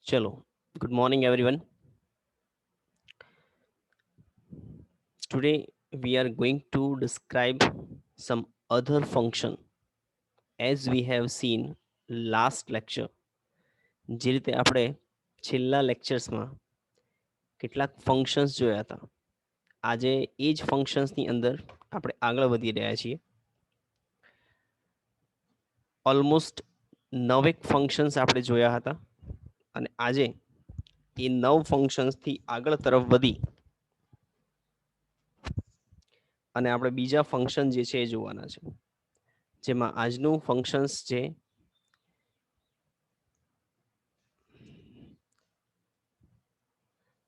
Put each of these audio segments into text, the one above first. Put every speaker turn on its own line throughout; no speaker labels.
Chalo. Good morning, everyone. Today we are going to describe some other function as we have seen last lecture. જે રીતે આપણે છેલ્લા લેક્ચર્સમાં કેટલાક functions જોયા હતા, આજે એ જ ફંક્શન્સની અંદર આપણે આગળ વધી રહ્યા છીએ. ઓલમોસ્ટ 9 ફંક્શન્સ આપણે જોયા હતા અને આજે એ 9 ફંક્શન્સથી આગળ તરફ વધી અને આપણે બીજા ફંક્શન જે છે એ જોવાના છે, જેમાં આજનું ફંક્શન્સ છે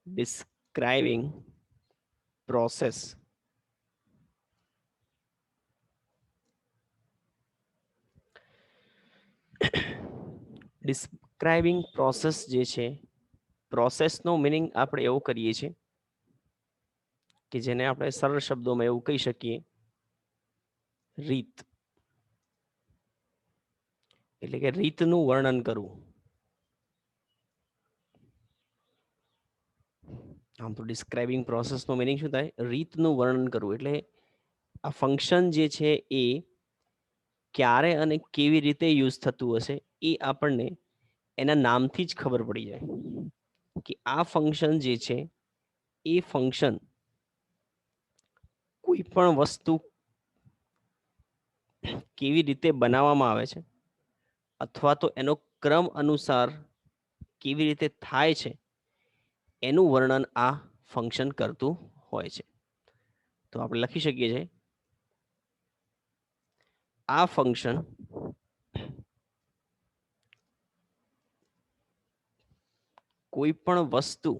describing process. ડિસ્ક્રાઇબિંગ પ્રોસેસ જે છે, પ્રોસેસનો મિનિંગ આપણે એવું કરીએ છીએ કે જેને આપણે સરળ શબ્દોમાં એવું કહી શકીએ, રીત. એટલે કે રીતનું વર્ણન કરવું. આમ તો ડિસ્ક્રાઇબિંગ પ્રોસેસનો મિનિંગ શું થાય? રીતનું વર્ણન કરવું. એટલે આ ફંક્શન જે છે એ ક્યારે અને કેવી રીતે યુઝ થતું હશે એ આપણને એના નામથી જ ખબર પડી જાય કે આ ફંક્શન જે છે એ ફંક્શન કોઈ પણ વસ્તુ કેવી રીતે બનાવવામાં આવે છે અથવા તો એનો ક્રમ અનુસાર કેવી રીતે થાય છે એનું વર્ણન આ ફંક્શન કરતું હોય છે. તો આપણે લખી શકીએ છીએ આ ફંક્શન કોઈ પણ વસ્તુ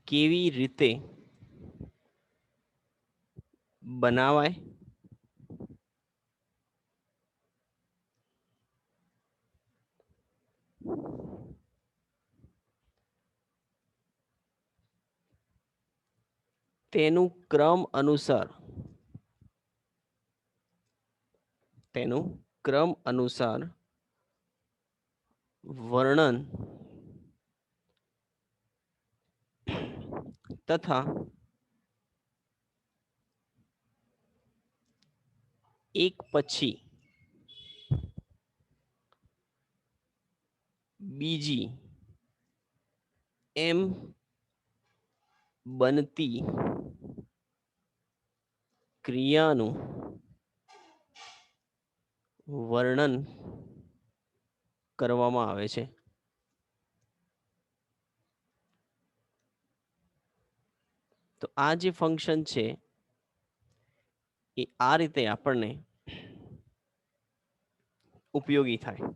કેવી રીતે બનાવાય તેનું ક્રમ અનુસાર વર્ણન તથા એક પછી બીજી એમ બનતી ક્રિયાનું વર્ણન કરવામાં આવે છે. તો આ જે ફંક્શન છે એ આ રીતે આપણને ઉપયોગી થાય,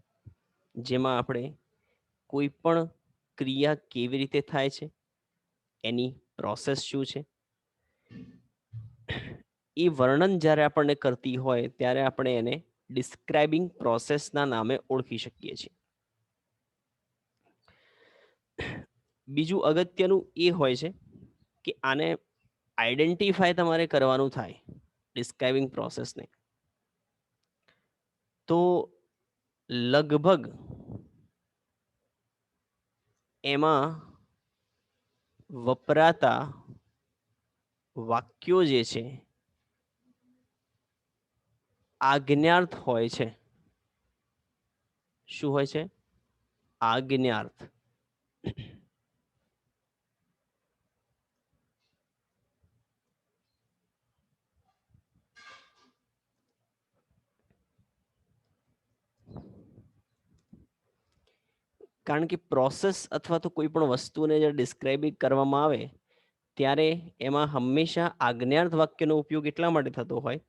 જેમાં આપણે કોઈ પણ ક્રિયા કેવી રીતે થાય છે, એની પ્રોસેસ શું છે, એ વર્ણન જ્યારે આપણને કરતી હોય ત્યારે આપણે એને ડિસ્ક્રાઇબિંગ પ્રોસેસના નામે ઓળખી શકીએ છીએ. બીજું અગત્યનું એ હોય છે કે આને આઈડેન્ટિફાય તમારે કરવાનું થાય ડિસ્ક્રાઇબિંગ પ્રોસેસને, તો લગભગ એમાં વપરાતા વાક્યો જે છે આજ્ઞાર્થ હોય છે. શું હોય છે? આજ્ઞાર્થ. કારણ કે પ્રોસેસ અથવા તો કોઈ પણ વસ્તુને જ્યારે ડિસ્ક્રાઇબ કરવામાં આવે ત્યારે એમાં હંમેશા આજ્ઞાર્થ વાક્યનો ઉપયોગ એટલા માટે થતો હોય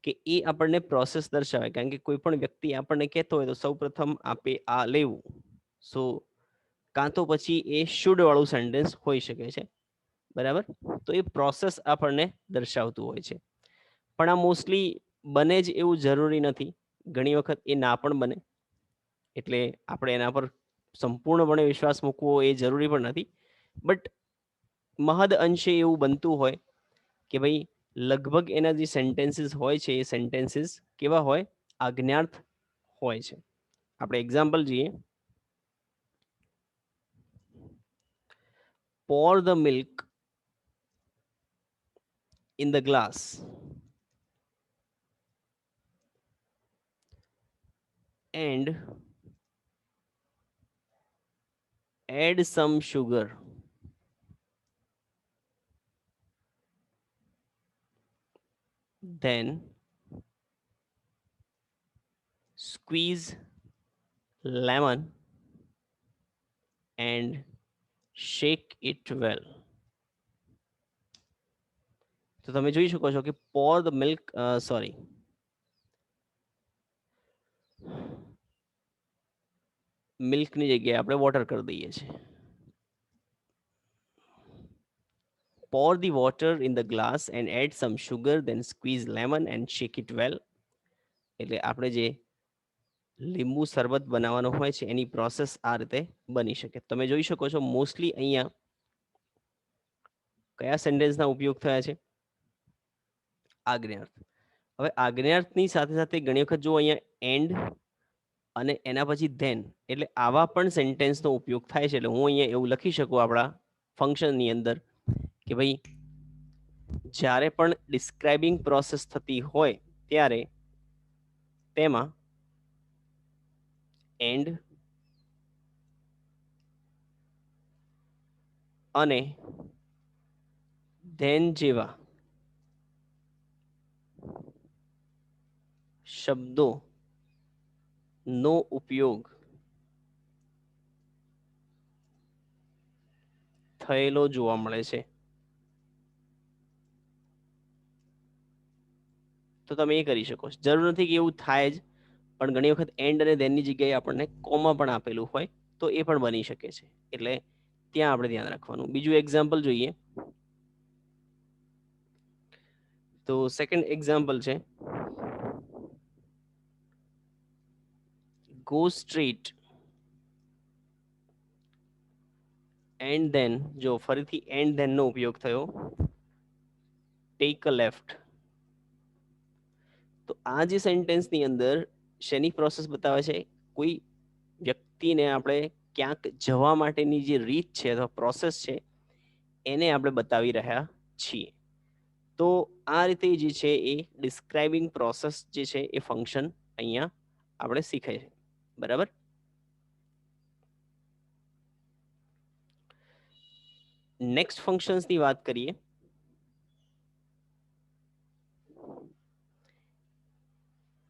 કે એ આપણને પ્રોસેસ દર્શાવે. કારણ કે કોઈ પણ વ્યક્તિ આપણને કહેતો હોય તો સૌપ્રથમ આપે આ લેવું, સો કાં તો પછી એ શુડ વાળું સેન્ટેન્સ હોઈ શકે છે, બરાબર. તો એ પ્રોસેસ આપણને દર્શાવતું હોય છે. પણ આ મોસ્ટલી બને જ એવું જરૂરી નથી, ઘણી વખત એ ના પણ બને, એટલે આપણે એના પર સંપૂર્ણપણે વિશ્વાસ મૂકવો એ જરૂરી પણ નથી. બટ મહદ અંશે એવું બનતું હોય કે ભાઈ લગભગ એના જે સેન્ટેન્સીસ હોય છે એ સેન્ટેન્સીસ કેવા હોય? આજ્ઞાર્થ હોય છે. આપણે એક્ઝામ્પલ જોઈએ. Pour the milk in the glass and add some sugar. Then squeeze lemon and shake it well. તો તમે જોઈ શકો છો કે pour the milk, સોરી, મિલ્કની જગ્યાએ આપણે વોટર કરી દઈએ છીએ. Pour the water in the glass and add some sugar, then squeeze lemon and shake it well. એટલે આપણે જે લીંબુ શરબત બનાવવાનો હોય છે એની પ્રોસેસ આ રીતે બની શકે. તમે જોઈ શકો છો મોસ્ટલી અહીંયા કયા સેન્ટેન્સના ઉપયોગ થયા છે? આજ્ઞાર્થ. હવે આજ્ઞાર્થની સાથે સાથે ઘણી વખત જો અહીંયા એન્ડ અને એના પછી ધેન, એટલે આવા પણ સેન્ટેન્સનો ઉપયોગ થાય છે. એટલે હું અહીંયા એવું લખી શકું આપણા ફંક્શનની અંદર કે ભાઈ જ્યારે પણ ડિસ્ક્રાઇબિંગ પ્રોસેસ થતી હોય ત્યારે તેમાં એન્ડ અને ધેન જેવા શબ્દોનો ઉપયોગ થયેલો જોવા મળે છે. તો તમે એ કરી શકો છો. જરૂર નથી કે એવું થાય જ, પણ ઘણી વખત એન્ડ અને ધેનની જગ્યાએ આપણને કોમા પણ આપેલું હોય તો એ પણ બની શકે છે. એટલે ત્યાં આપણે ધ્યાન રાખવાનું. બીજું એક્ઝામ્પલ જોઈએ તો સેકન્ડ એક્ઝામ્પલ છે go straight and then. જો ફરીથી એન્ડ ધેન નો ઉપયોગ થયો, take a left. તો આ જે સેન્ટેન્સની અંદર શેની પ્રોસેસ બતાવે છે? કોઈ વ્યક્તિને આપણે ક્યાંક જવા માટેની જે રીત છે અથવા પ્રોસેસ છે એને આપણે બતાવી રહ્યા છીએ. તો આ રીતે જે છે એ ડિસ્ક્રાઇબિંગ પ્રોસેસ જે છે એ ફંક્શન અહીંયા આપણે શીખે છે. બરાબર? નેક્સ્ટ ફંક્શન્સની વાત કરીએ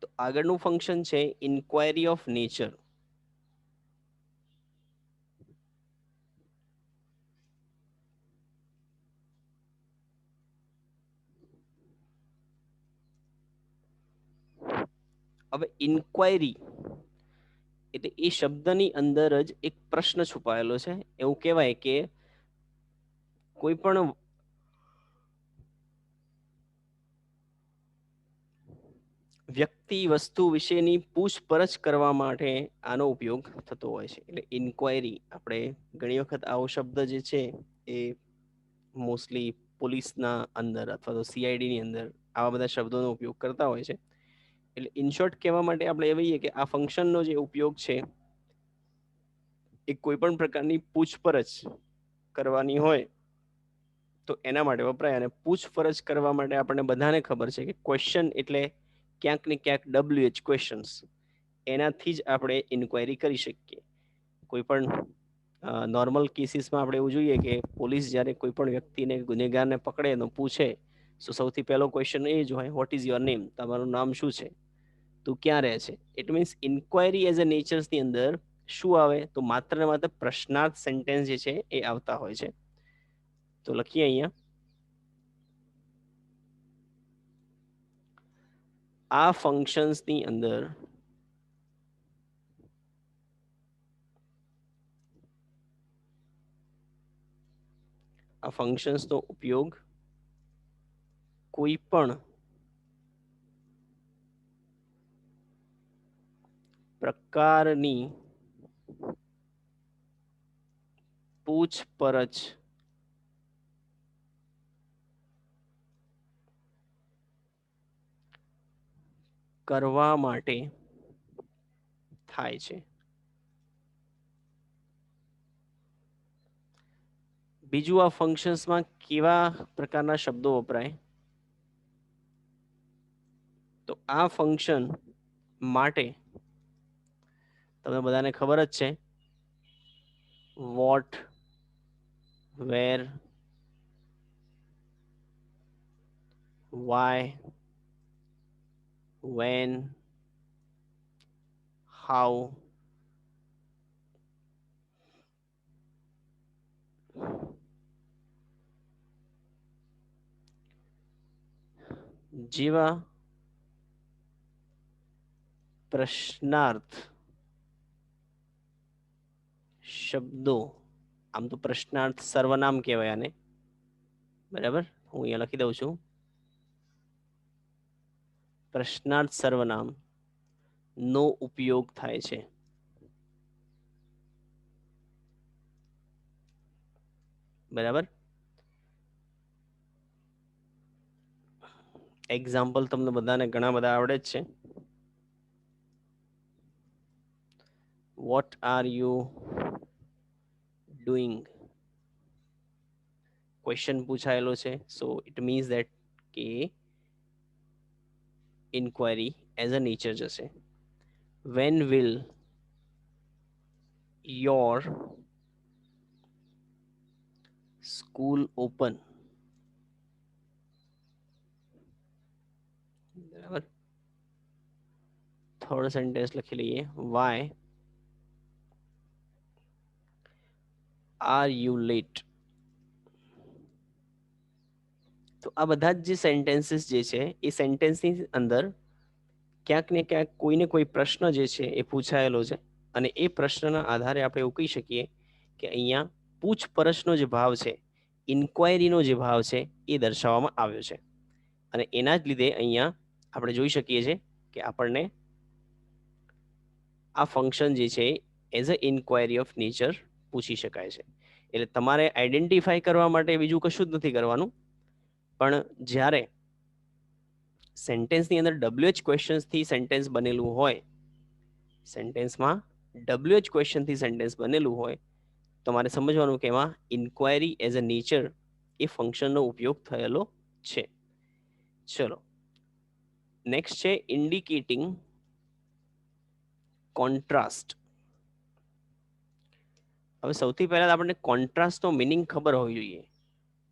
તો આગળનું ફંક્શન છે ઇન્ક્વાયરી ઓફ નેચર. હવે ઇન્ક્વાયરી એટલે એ શબ્દની અંદર જ એક પ્રશ્ન છુપાયેલો છે. એવું કહેવાય કે કોઈ પણ વ્યક્તિ વસ્તુ વિશેની પૂછપરછ કરવા માટે આનો ઉપયોગ થતો હોય છે. એટલે ઇન્ક્વાયરી, આપણે ઘણી વખત આવો શબ્દ જે છે એ મોસ્ટલી પોલીસના અંદર અથવા તો સીઆઈડીની અંદર આવા બધા શબ્દોનો ઉપયોગ કરતા હોય છે. એટલે ઇન શોર્ટ કહેવા માટે આપણે એ કહીએ કે આ ફંક્શનનો જે ઉપયોગ છે એ કોઈ પણ પ્રકારની પૂછપરછ કરવાની હોય તો એના માટે વપરાય. અને પૂછપરછ કરવા માટે આપણને બધાને ખબર છે કે ક્વેશ્ચન એટલે ક્યાંક ને ક્યાંક WH ક્વેશ્ચન્સ, એનાથી જ આપણે ઇન્ક્વાયરી કરી શકીએ. કોઈ પણ નોર્મલ કેસીસમાં આપણે એવું જોઈએ કે પોલીસ જ્યારે કોઈ પણ વ્યક્તિને ગુનેગારને પકડે તો પૂછે તો સૌથી પહેલો ક્વેશ્ચન એ જ હોય, વોટ ઇઝ યોર નેમ? તમારું નામ શું છે? તું ક્યાં રહે છે? It means inquiry as a નેચર્સની અંદર શું આવે તો માત્ર ને માત્ર પ્રશ્નાર્થ સેન્ટેન્સ જે છે એ આવતા હોય છે. તો લખીએ અહીંયા આ ફંક્શન્સની અંદર આ ફંક્શન્સનો ઉપયોગ કોઈ પણ પ્રકારની પૂછપરછ કરવા માટે થાય છે. બીજું આ ફંક્શન્સમાં કેવા પ્રકારના શબ્દો વપરાય? તો આ ફંક્શન માટે તમને બધાને ખબર જ છે what, where, why, when, how, જેવા પ્રશ્નાર્થ શબ્દો, આમ તો પ્રશ્નાર્થ સર્વનામ કહેવાય આને, બરાબર, હું અહીંયા લખી દઉં છું. પ્રશ્નાર્થ સર્વનામ નો ઉપયોગ થાય છે. બરાબર. એક્ઝામ્પલ તમને બધાને ઘણા બધા આવડે જ છે. What are you doing? Question પૂછાયેલો છે, સો ઇટ મીન્સ ધેટ કે ઇન્ક્વાયરી એઝ અ નેચર જશે. When will your school open? બરાબર. થર્ડ સેન્ટેન્સ લખી લઈએ. Why are you late? તો આ બધા જ જે સેન્ટેન્સીસ જે છે એ સેન્ટેન્સની અંદર ક્યાંક ને ક્યાંક કોઈને કોઈ પ્રશ્ન જે છે એ પૂછાયેલો છે, અને એ પ્રશ્નના આધારે આપણે એવું કહી શકીએ કે અહીંયા પૂછપરછનો જે ભાવ છે, ઇન્ક્વાયરીનો જે ભાવ છે એ દર્શાવવામાં આવ્યો છે. અને એના જ લીધે અહીંયા આપણે જોઈ શકીએ છીએ કે આપણને આ ફંક્શન જે છે as a inquiry of nature પૂછી શકાય છે. એટલે તમારે આઈડેન્ટિફાઈ કરવા માટે બીજું કશું જ નથી કરવાનું, પણ જ્યારે સેન્ટેન્સની અંદર WH ક્વેશ્ચન્સથી સેન્ટેન્સ બનેલું હોય, સેન્ટેન્સમાં WH ક્વેશ્ચનથી સેન્ટેન્સ બનેલું હોય, તમારે સમજવાનું કે એમાં ઇન્ક્વાયરી એઝ અ નેચર એ ફંક્શનનો ઉપયોગ થયેલો છે. ચલો, નેક્સ્ટ છે ઇન્ડિકેટિંગ કોન્ટ્રાસ્ટ. હવે સૌથી પહેલા આપણને કોન્ટ્રાસ્ટનો મિનિંગ ખબર હોવી જોઈએ.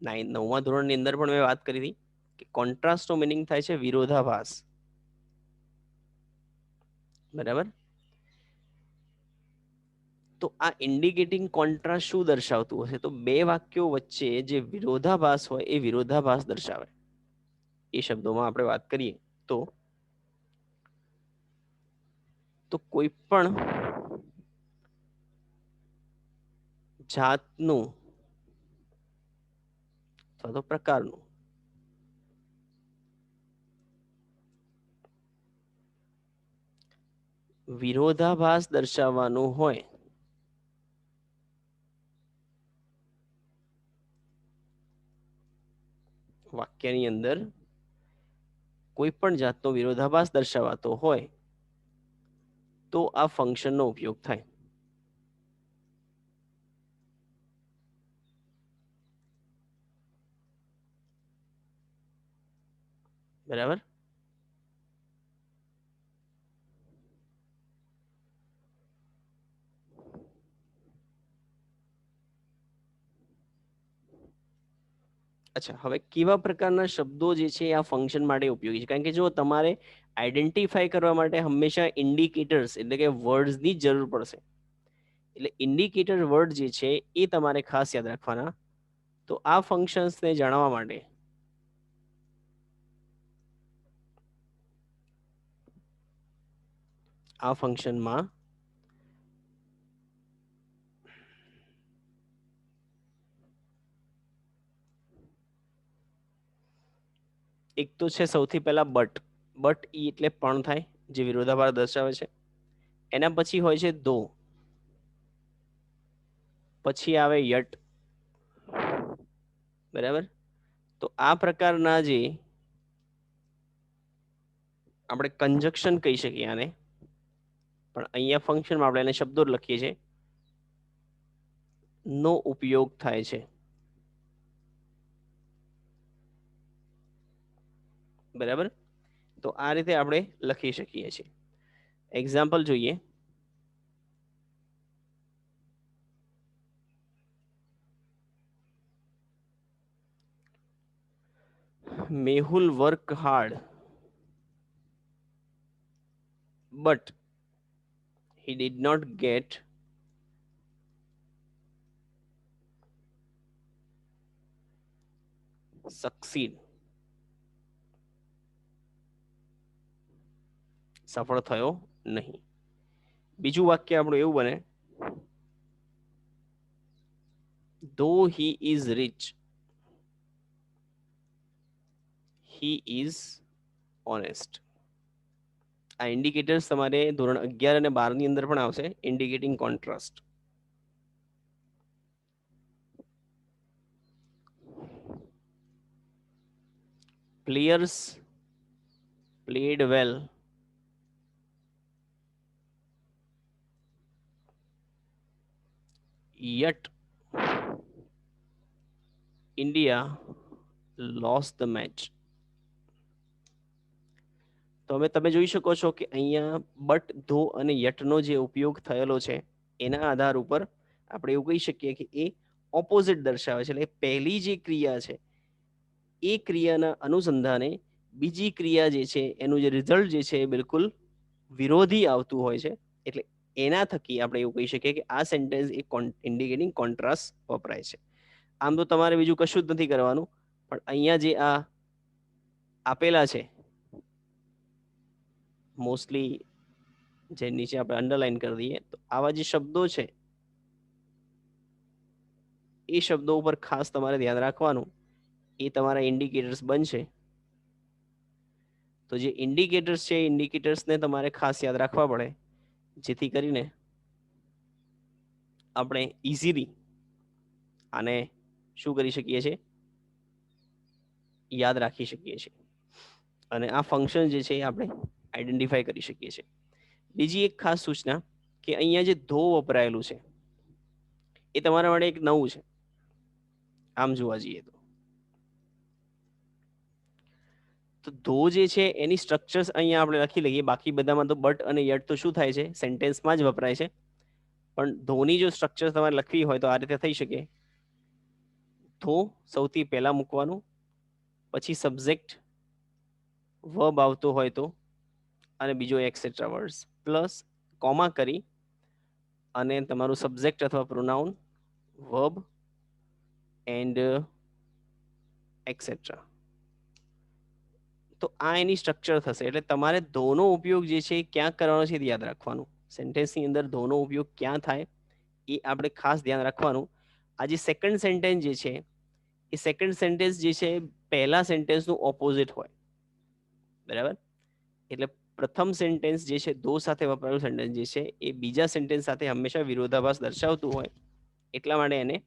9મા ધોરણની અંદર પણ મેં વાત કરી હતી કે કોન્ટ્રાસ્ટનો મિનિંગ થાય છે વિરોધાભાસ. બરાબર. તો આ ઇન્ડિકેટિંગ કોન્ટ્રાસ્ટ શું દર્શાવતું હશે? તો બે વાક્યો વચ્ચે જે વિરોધાભાસ હોય એ વિરોધાભાસ દર્શાવે. એ શબ્દોમાં આપણે વાત કરીએ તો કોઈ પણ જાતનું અથવા તો પ્રકારનું વિરોધાભાસ દર્શાવવાનું હોય વાક્યની અંદર, કોઈ પણ જાતનો વિરોધાભાસ દર્શાવાતો હોય તો આ ફંક્શનનો ઉપયોગ થાય. બરાબર. અચ્છા, હવે કેવા પ્રકારના શબ્દો જે છે આ ફંક્શન માટે ઉપયોગી છે? કારણ કે જો તમારે આઈડેન્ટિફાઈ કરવા માટે હંમેશા ઇન્ડિકેટર્સ એટલે કે વર્ડ્સની જ જરૂર પડશે. એટલે ઇન્ડિકેટર વર્ડ જે છે એ તમારે ખાસ યાદ રાખવાના. તો આ ફંક્શન્સને જાણવા માટે આ ફંક્શનમાં એક તો છે સૌથી પહેલા બટ. બટ ઈ એટલે પણ થાય, જે વિરોધાભાસ દર્શાવે છે. એના પછી હોય છે દો, પછી આવે યટ. બરાબર. તો આ પ્રકારના જે આપણે કંજક્શન કહી શકીએ આને, પણ અહીંયા ફંક્શનમાં આપણે એને શબ્દો લખીએ છીએ, નો ઉપયોગ થાય છે. બરાબર, તો આ રીતે આપણે લખી શકીએ છીએ. એક્ઝામ્પલ જોઈએ. Mehul work hard but he did not get succeed. સફળ થયો નહીં. બીજું વાક્ય આપણું એવું બને, though he is rich he is honest. આ ઇન્ડિકેટર્સ તમારે ધોરણ 11 અને 12 ની અંદર પણ આવશે, indicating contrast. Players played well yet India lost the match. તો હવે તમે જોઈ શકો છો કે અહીંયા બટ, ધો અને યટનો જે ઉપયોગ થયેલો છે એના આધાર ઉપર આપણે એવું કહી શકીએ કે એ ઓપોઝિટ દર્શાવે છે. એટલે પહેલી જે ક્રિયા છે એ ક્રિયાના અનુસંધાને બીજી ક્રિયા જે છે એનું જે રિઝલ્ટ જે છે એ બિલકુલ વિરોધી આવતું હોય છે. એટલે એના થકી આપણે એવું કહી શકીએ કે આ સેન્ટેન્સ એ ઇન્ડિકેટિંગ કોન્ટ્રાસ્ટ વપરાય છે. આમ તો તમારે બીજું કશું જ નથી કરવાનું, પણ અહીંયા જે આ આપેલા છે મોસ્ટલી જે નીચે આપણે અંડરલાઈન કરી દઈએ, તો આવા જે શબ્દો છે એ શબ્દો ઉપર ખાસ તમારે ધ્યાન રાખવાનું, એ તમારા ઇન્ડિકેટર્સ બનશે. તો જે ઇન્ડિકેટર્સ છે ઇન્ડિકેટર્સને તમારે ખાસ યાદ રાખવા પડે, જેથી કરીને આપણે ઇઝીલી આને શું કરી શકીએ છીએ, યાદ રાખી શકીએ છીએ. અને આ ફંક્શન જે છે એ આપણે આઈડેન્ટિફાઈ કરી શકીએ છીએ. બીજી એક ખાસ સૂચના કે અહીંયા જે ધો વપરાયેલું છે એ તમારા માટે એક નવું છે. આમ જોવા જઈએ તો ધો જે છે એની સ્ટ્રક્ચર્સ અહીંયા આપણે લખી લઈએ. બાકી બધામાં તો બટ અને યટ તો શું થાય છે, સેન્ટેન્સમાં જ વપરાય છે. પણ ધોની જો સ્ટ્રક્ચર તમારે લખવી હોય તો આ રીતે થઈ શકે. ધો સૌથી પહેલા મૂકવાનું, પછી સબ્જેક્ટ વર્બ આવતો હોય તો, અને બીજો એક્સેટ્રા વર્ડ્સ, પ્લસ કોમા કરી અને તમારું સબ્જેક્ટ અથવા પ્રોનાઉન, વર્બ એન્ડ એક્સેટ્રા. તો આ એની સ્ટ્રક્ચર થશે. એટલે તમારે ધોનો ઉપયોગ જે છે ક્યાં કરવાનો છે યાદ રાખવાનું. સેન્ટેન્સની અંદર ધોનો ઉપયોગ ક્યાં થાય એ આપણે ખાસ ધ્યાન રાખવાનું. આ જે સેકન્ડ સેન્ટેન્સ જે છે એ સેકન્ડ સેન્ટેન્સ જે છે પહેલા સેન્ટેન્સનું ઓપોઝિટ હોય. બરાબર, એટલે પ્રથમ સેન્ટેન્સ જે છે ધો સાથે વપરાયેલું સેન્ટેન્સ જે છે એ બીજા સેન્ટેન્સ સાથે હંમેશા વિરોધાભાસ દર્શાવતું હોય. એટલા માટે એને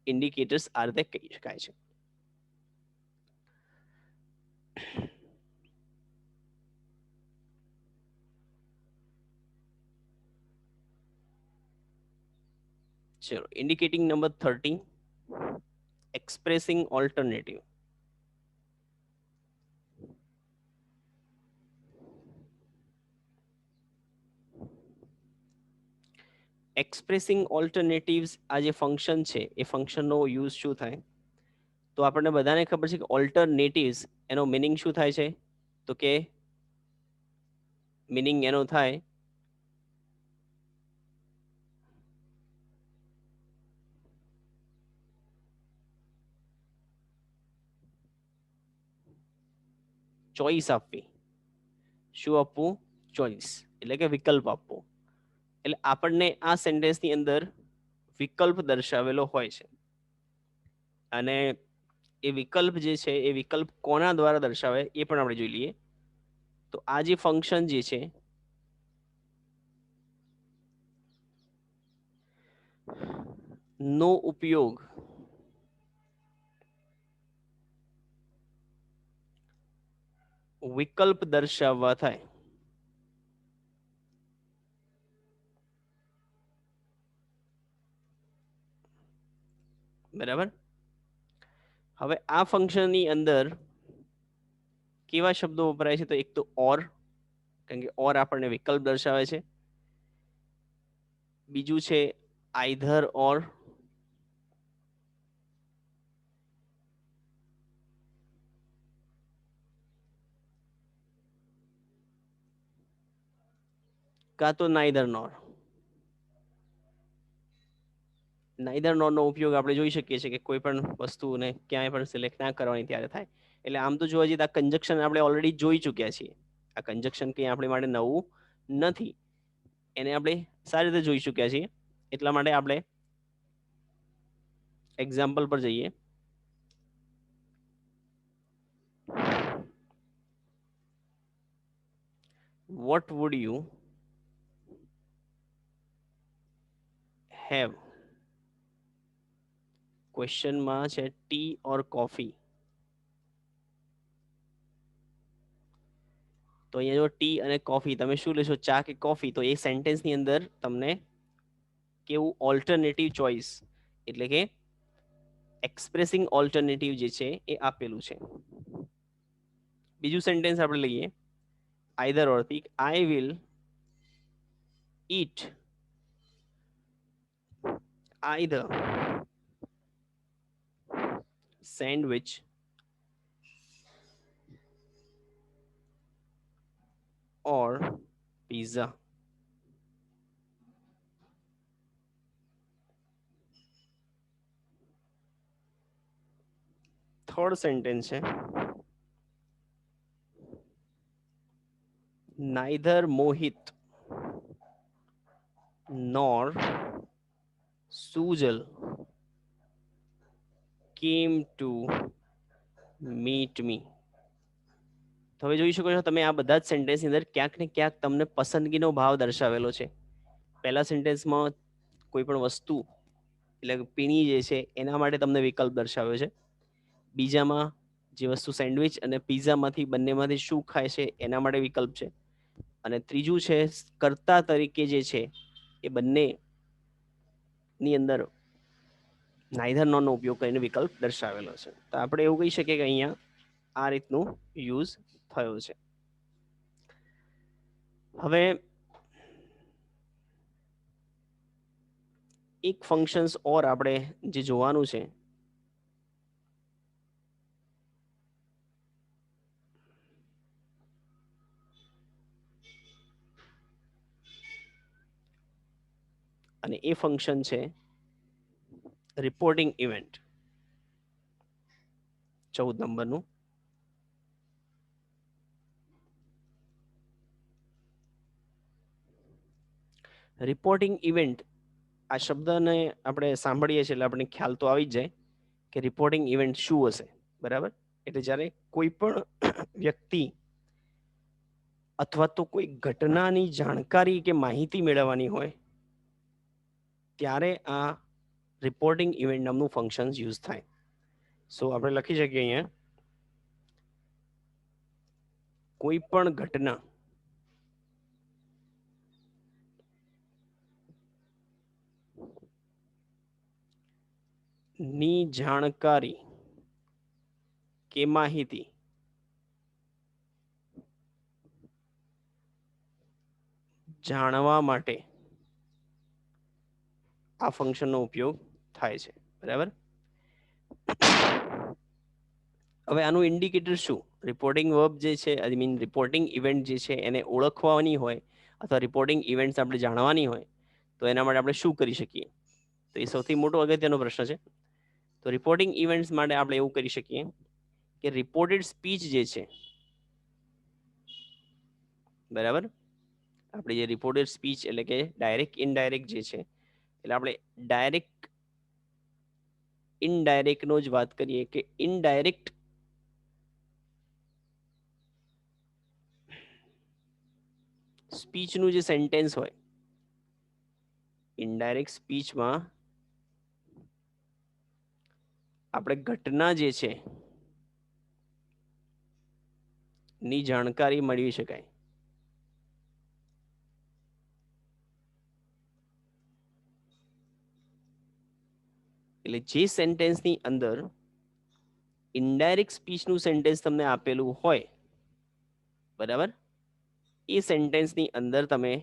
ઇન્ડિકેટર્સ આ રીતે કહી શકાય છે. ચલો, indicating number 13, expressing alternative. Expressing alternatives આ જે ફંક્શન છે એ ફંક્શનનો યુઝ શું થાય, તો આપણને બધાને ખબર છે કે ઓલ્ટરનેટિવ્સ એનો મિનિંગ શું થાય છે, તો કે મિનિંગ એનો થાય ચોઈસ આપવી. શું આપવું? ચોઈસ, એટલે કે વિકલ્પ આપવો. એટલે આપણને આ સેન્ટેન્સની અંદર વિકલ્પ દર્શાવેલો હોય છે, અને એ વિકલ્પ જે છે એ વિકલ્પ કોના દ્વારા દર્શાવે એ પણ આપણે જોઈ લઈએ. તો આ જે ફંક્શન જે છે નો ઉપયોગ વિકલ્પ દર્શાવવા થાય. બરાબર. હવે આ ફંક્શનની અંદર કેવા શબ્દો વપરાય છે? તો એક તો ઓર, કારણ કે ઓર આપણને વિકલ્પ દર્શાવે છે. બીજું છે આઈધર ઓર, કાં તો નાઈધર નોર. નાઈધર નોર નો ઉપયોગ આપણે જોઈ શકીએ છીએ કે કોઈ પણ વસ્તુને ક્યાંય પણ સિલેક્ટ ના કરવાની ત્યારે થાય. એટલે આમ તો જોવા જઈએ તો આ કંજક્શન આપણે ઓલરેડી જોઈ ચૂક્યા છીએ. આ કંજક્શન કંઈ આપણી માટે નવું નથી, એને આપણે સારી રીતે જોઈ ચૂક્યા છીએ. એટલા માટે આપણે એક્ઝામ્પલ પર જઈએ. What would you have? ક્વેશ્ચનમાં છે ટી ઓર કોફી. તો અહીંયા જો ટી અને કોફી, તમે શું લેશો, ચા કે કોફી? તો એ સેન્ટેન્સની અંદર તમને કેવું ઓલ્ટરનેટિવ ચોઇસ, એટલે કે એક્સપ્રેસિંગ ઓલ્ટરનેટિવ જે છે એ આપેલું છે. બીજું સેન્ટેન્સ આપણે લઈએ આઈધર ઓર થી. I will eat either sandwich or pizza. Third sentence છે neither Mohit nor Sujal came to meet me. તો હવે જોઈ શકો છો તમે આ બધા જ સેન્ટેન્સની અંદર ક્યાંક ને ક્યાંક તમને પસંદગીનો ભાવ દર્શાવેલો છે. પહેલા સેન્ટેન્સમાં કોઈ પણ વસ્તુ એટલે પીણી જે છે એના માટે તમને વિકલ્પ દર્શાવ્યો છે. બીજામાં જે વસ્તુ સેન્ડવિચ અને પિઝામાંથી બંનેમાંથી શું ખાય છે એના માટે વિકલ્પ છે. અને ત્રીજું છે કર્તા તરીકે જે છે એ બંને ની અંદર નાઈધર નોર નો ઉપયોગ કરીને વિકલ્પ દર્શાવેલો છે. તો આપણે એવું કહી શકીએ કે અહીંયા આ રીતનું યુઝ થયો છે. હવે એક ફંક્શન્સ ઓર આપણે જે જોવાનું છે અને એ ફંક્શન છે રિપોર્ટિંગ ઇવેન્ટ, 14 નંબરનું. રિપોર્ટિંગ ઇવેન્ટ, આ શબ્દને આપણે સાંભળીએ છીએ એટલે આપણને ખ્યાલ તો આવી જ જાય કે રિપોર્ટિંગ ઇવેન્ટ શું હશે. બરાબર. એટલે જ્યારે કોઈ પણ વ્યક્તિ અથવા તો કોઈ ઘટનાની જાણકારી કે માહિતી મેળવવાની હોય ત્યારે આ રિપોર્ટિંગ ઇવેન્ટ નામનું ફંક્શન યુઝ થાય. સો આપણે લખી શકીએ અહીંયા કોઈ પણ ઘટના ની જાણકારી કે માહિતી જાણવા માટે આ ફંક્શનનો ઉપયોગ થાય છે. બરાબર. હવે આનું ઇન્ડિકેટર શું? રિપોર્ટિંગ વર્બ જે છે આઈ મીન રિપોર્ટિંગ ઇવેન્ટ જે છે એને ઓળખવાની હોય અથવા રિપોર્ટિંગ ઇવેન્ટ્સ આપણે જાણવાની હોય તો એના માટે આપણે શું કરી શકીએ? તો એ સૌથી મોટો અગત્યનો પ્રશ્ન છે. તો રિપોર્ટિંગ ઇવેન્ટ્સ માટે આપણે એવું કરી શકીએ કે રિપોર્ટેડ સ્પીચ જે છે, બરાબર, આપણી જે રિપોર્ટેડ સ્પીચ એટલે કે ડાયરેક્ટ ઇનડાયરેક્ટ જે છે, એટલે આપણે ડાયરેક્ટ ઇનડાયરેક્ટ નો જ વાત કરીએ કે ઇનડાયરેક્ટ સ્પીચનું જે સેન્ટેન્સ હોય, ઇનડાયરેક્ટ સ્પીચમાં આપણે ઘટના જે છે ની જાણકારી મેળવી શકાય. એટલે જે સેન્ટેન્સની અંદર ઇનડાયરેક્ટ સ્પીચનું સેન્ટેન્સ તમને આપેલું હોય, બરાબર, એ સેન્ટેન્સની અંદર તમે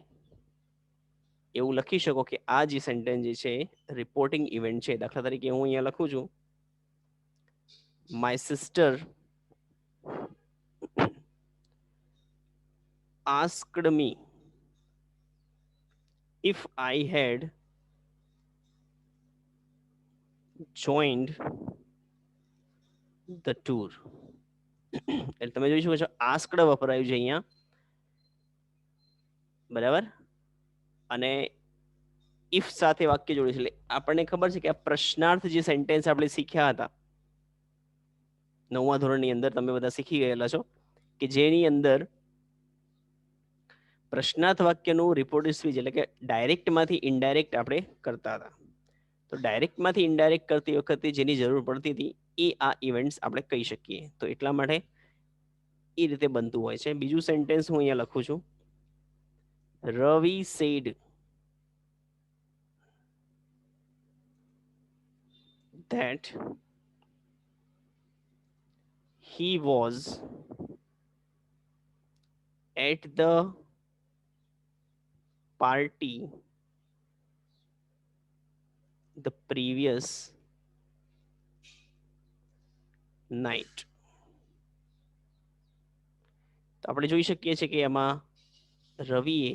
એવું લખી શકો કે આ જે સેન્ટેન્સ જે છે રિપોર્ટિંગ ઇવેન્ટ છે. દાખલા તરીકે હું અહીંયા લખું છું, my sister asked me if I had joined the tour. એટલે તમે જોઈ શકો છો આસ્કડ વપરાયું છે અહીંયા, બરાબર, અને ઇફ સાથે વાક્ય જોડે છે. એટલે આપણને ખબર છે કે આ પ્રશ્નાર્થ જે સેન્ટેન્સ આપણે શીખ્યા હતા 9મા ધોરણની અંદર, તમે બધા શીખી ગયેલા છો કે જેની અંદર પ્રશ્નાર્થ વાક્યનું રિપોર્ટેડ સ્પીચ એટલે કે ડાયરેક્ટમાંથી ઇનડાયરેક્ટ આપણે કરતા હતા. તો ડાયરેક્ટમાંથી ઇનડાયરેક્ટ કરતી વખતે જેની જરૂર પડતી હતી એ આ ઇવેન્ટ્સ આપણે કહી શકીએ. તો એટલા માટે એ રીતે બનતું હોય છે. બીજું સેન્ટેન્સ હું અહીંયા લખું છું, રવિ sad that he was at the party the previous night. તો આપણે જોઈ શકીએ છીએ કે એમાં રવિએ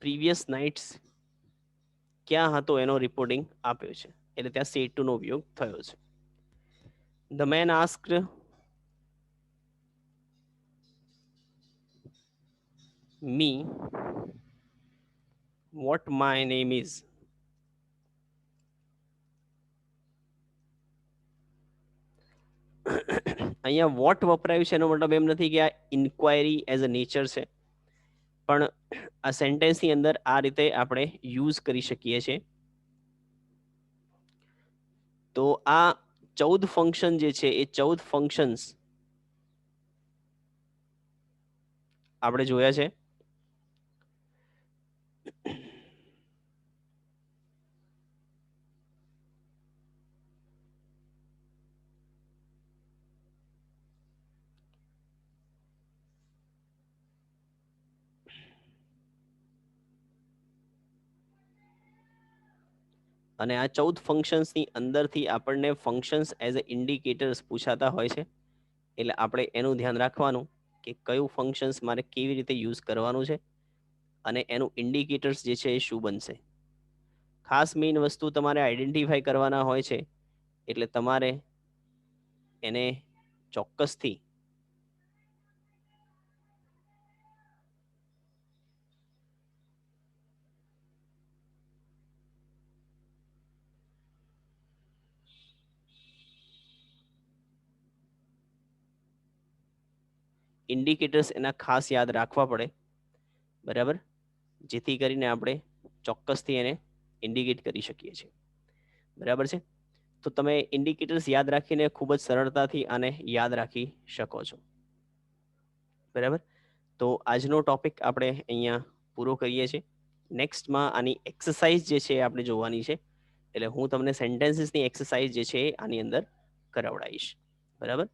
પ્રીવિયસ નાઇટ્સ ક્યાં હતો એનો રિપોર્ટિંગ આપ્યો છે, એટલે ત્યાં સેડ ટુ નો ઉપયોગ થયો છે. The man asked me what my name is. અહીંયા વોટ વપરાયું છે એનો મતલબ એમ નથી કે આ ઇન્ક્વાયરી એઝ અ નેચર છે, પણ આ સેન્ટેન્સની અંદર આ રીતે આપણે યુઝ કરી શકીએ છીએ. તો આ 14 ફંક્શન જે છે એ 14 ફંક્શન્સ આપણે જોયા છે. અને આ 14 ફંક્શન્સની અંદરથી આપણને ફંક્શન્સ એઝ અ ઇન્ડિકેટર્સ પૂછાતા હોય છે. એટલે આપણે એનું ધ્યાન રાખવાનું કે કયું ફંક્શન્સ મારે કેવી રીતે યુઝ કરવાનું છે અને એનું ઇન્ડિકેટર્સ જે છે એ શું બનશે. ખાસ મેઇન વસ્તુ તમારે આઈડેન્ટિફાઈ કરવાના હોય છે, એટલે તમારે એને ચોક્કસથી ઇન્ડિકેટર્સ એના ખાસ યાદ રાખવા પડે, બરાબર, જેથી કરીને આપણે ચોક્કસથી એને ઇન્ડિકેટ કરી શકીએ છીએ. બરાબર છે. તો તમે ઇન્ડિકેટર્સ યાદ રાખીને ખૂબ જ સરળતાથી આને યાદ રાખી શકો છો. બરાબર. તો આજનો ટોપિક આપણે અહીંયા પૂરો કરીએ છીએ. નેક્સ્ટમાં આની એક્સરસાઇઝ જે છે આપણે જોવાની છે, એટલે હું તમને સેન્ટેન્સીસની એક્સરસાઇઝ જે છે આની અંદર કરાવડાવીશ. બરાબર.